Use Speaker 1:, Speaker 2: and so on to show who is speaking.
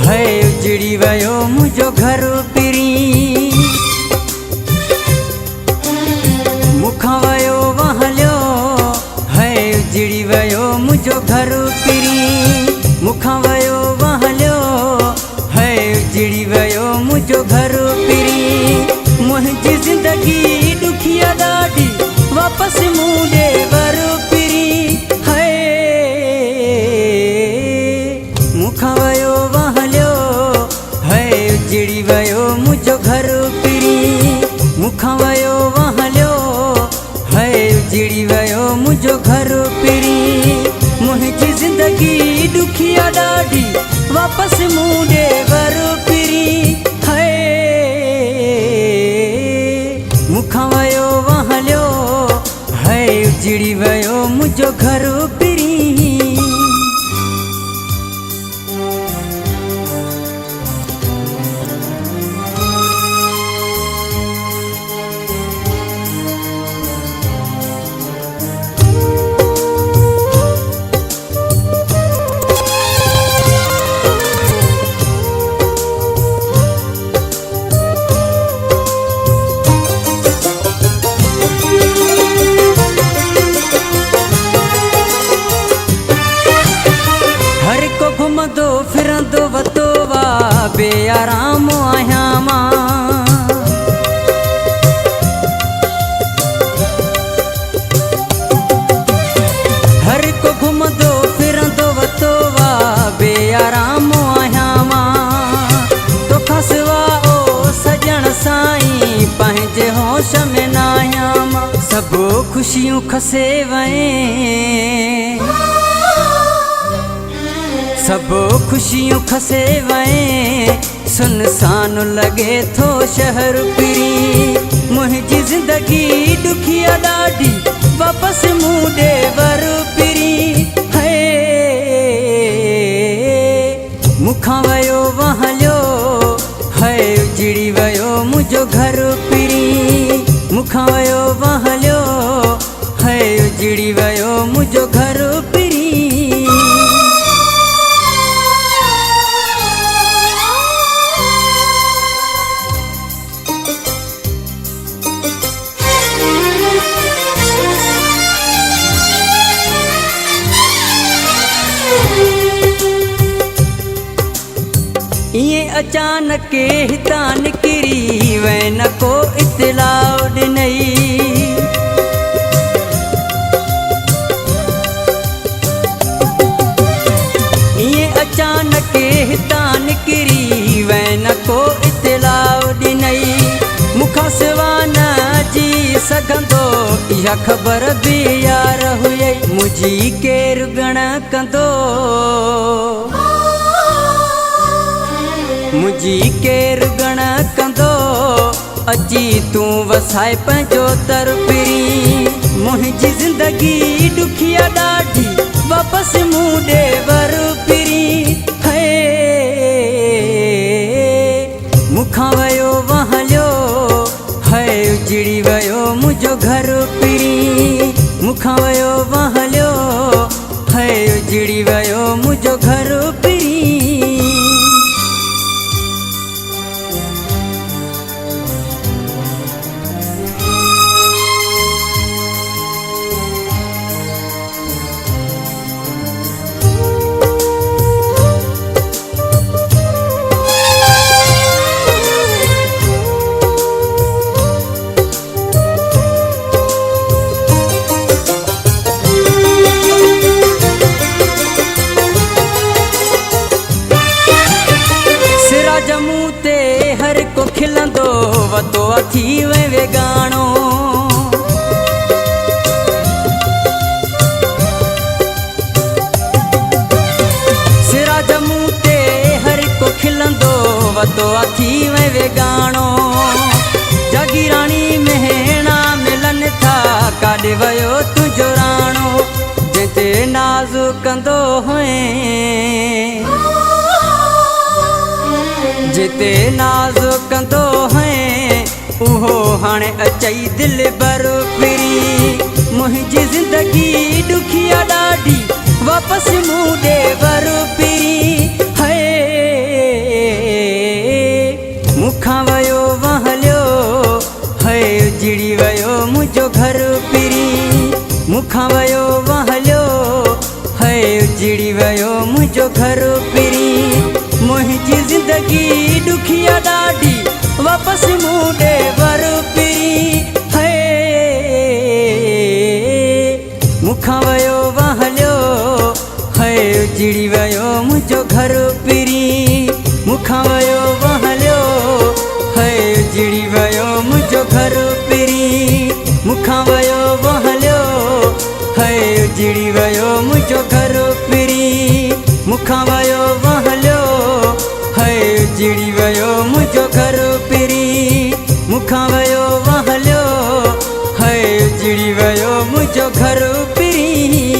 Speaker 1: है उजड़ी वयो मुझो घर पिरी मुखा वयो वहलियो है उजड़ी वयो मुझो घर पिरी मुखा वयो वहलियो है उजड़ी वयो मुझो घर पिरी मुंहिंजी ज़िंदगी दुखिया ॾाढी वापसि मूं ॾे वर पिरी है मुखा वयो वहलियो है उजड़ी वयो मुझो घर पिरी मुखा वयो वहलियो है उजड़ी वयो मुझो घर पिरी मुंहिंजी ज़िंदगी दुखिया ॾाढी वापसि मूं ॾे वर पिरी है मुखा वयो वहलियो है उजड़ी वयो मुझो घर पिरी घुमंदो फिरंदो वतो वा बेआराम आहियां मां हर को घुमंदो फिरंदो वतो वा बेआराम आहियां मां तोखां सिवा ओ सजण साईं पंहिंजे होश में न आहियां मां सभु ख़ुशियूं खसे वए सब खुशियों खसे वए सुनसान लगे थो शहर पिरी मुंहिंजी ज़िंदगी दुखिया ॾाढी वापसि मूं ॾे वर पिरी है मुखां वयो वहलियो है उजड़ी वयो मुझो घर पिरी मुखां वयो वहलियो है उजड़ी वयो मुझो घर पिरी ये अचानक हितां निकिरी वै न को इतलाउ ॾिनई ये अचानक हितां निकिरी वै न को इतलाउ ॾिनई मूंखां सिवा न जी सघंदो इहा ख़बर बि यार हुई मुंहिंजी केरु ॻण कंदो मुझी केरु ॻण कंदो अची तूं वसाए पंहिंजो तर पिरी मुंहिंजी ज़िंदगी दुखिया ॾाढी वापसि मूं ॾे वर पिरी है मुखां वयो वहलियो है उजड़ी वयो मुझो घर पिरी मुखां वयो वहलियो है उजड़ी वयो मुझो घर पिरी जमू ते हर को खिलंदो वतो थी वे वेगाणो सिरा जमू ते हर को खिलंदो वतो थी वे वेगाणो जागीराणी मेहणा मिलन था काॾे वयो तुंहिंजो राणो जिते नाज़ कंदो हुए जिते नाज़ कंदो है उहो हाणे अचई दिल भर फिरी मुंहिंजी ज़िंदगी दुखिया ॾाढी वापसि मूं ॾे वर फिरी है मुखां वयो वहलियो है उजड़ी वयो मुंहिंजो घर पिरी मुंहिंजी ज़िंदगी ॾुखिया ॾाढी वापसि मूं ॾे वर पिरी है मुखां वयो वहलियो है उजड़ी वयो मुंहिंजो घर पिरी मुखां वयो वहलियो है उजड़ी वयो मुंहिंजो घर पिरी मुखां वयो वहलियो है उजड़ी वयो मुंहिंजो घर पिरी मुखां वयो वहलियो है उजड़ी वयो मुंहिंजो घर पिरी मुखां वयो वहलियो है उजड़ी वयो मुंहिंजो घर पिरी।